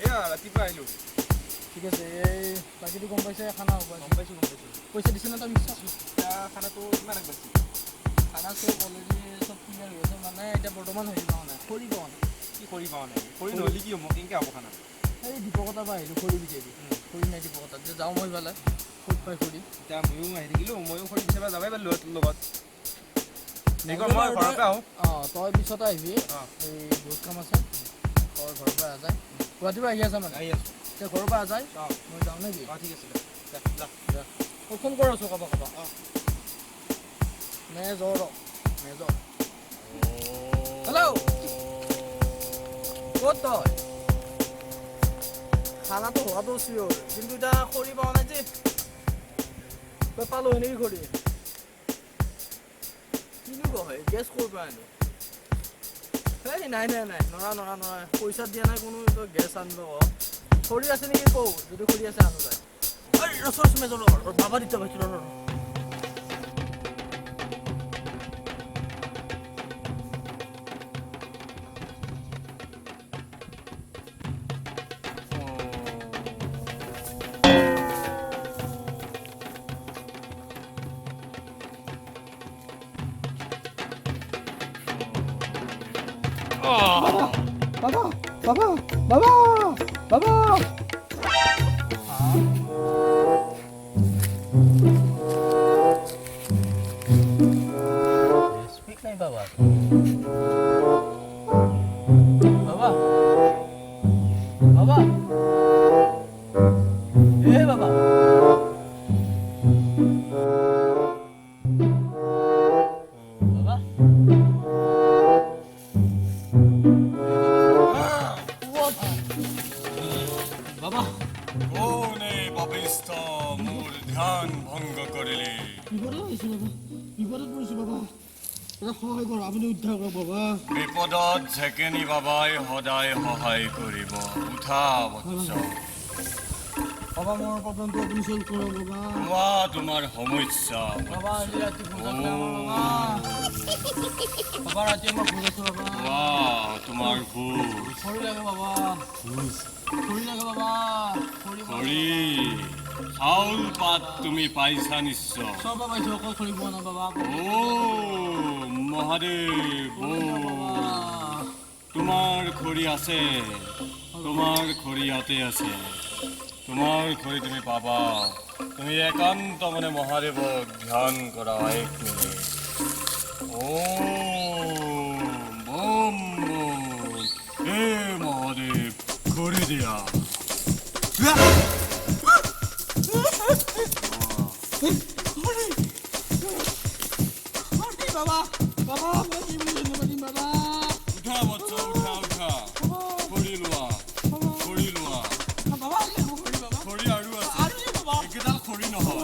এয়া ৰাতিপুৱা আহিলোঁ। ঠিক আছে এই বাকীটো গম পাইছে খানা হ'ব গম পাইছোঁ। পইচা দিছে না তই নিশ্চয় এতিয়া খানাটো কিমান আগবাঢ়িছে? খানা চব অলৰেডি চব ক্লিয়াৰ হৈ আছে মানে এতিয়া বৰ্তমান হেৰি পোৱা নাই খৰি পোৱা নাই কি কৰি পাওঁ নাই কৰি নহ'লে কি হ'ব কেনেকৈ হ'ব খানা? এই দীপকতাৰ পৰা আহিলোঁ খৰি বিচাৰি খৰি নাই দীপকতাত যে যাওঁ মই ইফালে ক'ত পাই খৰি এতিয়া ময়ো আহি থাকিলোঁ ময়ো খৰি বিচাৰিব যাবই পাৰিলোঁ তোৰ লগত। এইবাৰ মই ঘৰৰ পৰা আহোঁ। অঁ তই পিছতে আহিবি এই বহুত কাম আছে তই ঘৰৰ পৰা আহ যায় গুৱাহাটীৰ পৰা আহি আছা মানে আহি আছোঁ। এতিয়া ঘৰৰ পৰা আহ যায় মই যাওঁ নেকি ঠিক আছে যা। মই ফোন কৰি আছোঁ কাৰোবাক মেজৰ হেল্ল' ক'ত তই খানাটো হোৱাটো চিয়'ৰ কিন্তু এতিয়া খৰি পোৱা নাই যে তই পালোঁ নেকি খৰি কিনো কয় গেছ ক'ৰ পৰা আনো এই নাই নৰা পইচা দিয়া নাই কোনো তই গেছ আনিব খৰি আছে নেকি কওঁ যদি খৰি আছে আনো যায় ৰচোন মেজৰ বাবা দিতে পাইছোঁ ৰ বাবা speak নাই বাবা এ বাবা মোৰ ধ্যান ভংগ কৰিলি বিপদত পৰিছোঁ বাবা সহায় কৰ আপুনি উদ্ধাৰ কৰক বাবা বিপদত ঝেকেনি বাবাই সদায় সহায় কৰিব উঠা বৎস বাবা মোৰ প্ৰব্লেমটো আপুনি চল্ভ কৰক বাবা কোৱা তোমাৰ সমস্যা বাবা আজি ৰাতি বাবা ৰাতি মই ভুল আছোঁ বাবা কোৱা তোমাৰ ভুল খৰি লাগে বাবা খৰি লাগে বাবা খৰি চাউল পাত তুমি পাইছা নিশ্চয় চব পাইছোঁ অকল খৰি পোৱা নাই বাবা মহাদেৱ তোমাৰ খৰি আছে তোমাৰ খৰি ইয়াতে আছে তোমাৰ খৰি তুমি পাবা তুমি একান্ত মানে মহাদেৱক ধ্যান কৰা 1 মিনিট বম হে মহাদেৱ খৰি দিয়া বাবা মই কি বুলি ধন্যবাদ দিম বাবা উঠা বৎস উঠা খৰি লোৱা বাবা খৰি আৰু আছে এইকেইডাল খৰি নহয়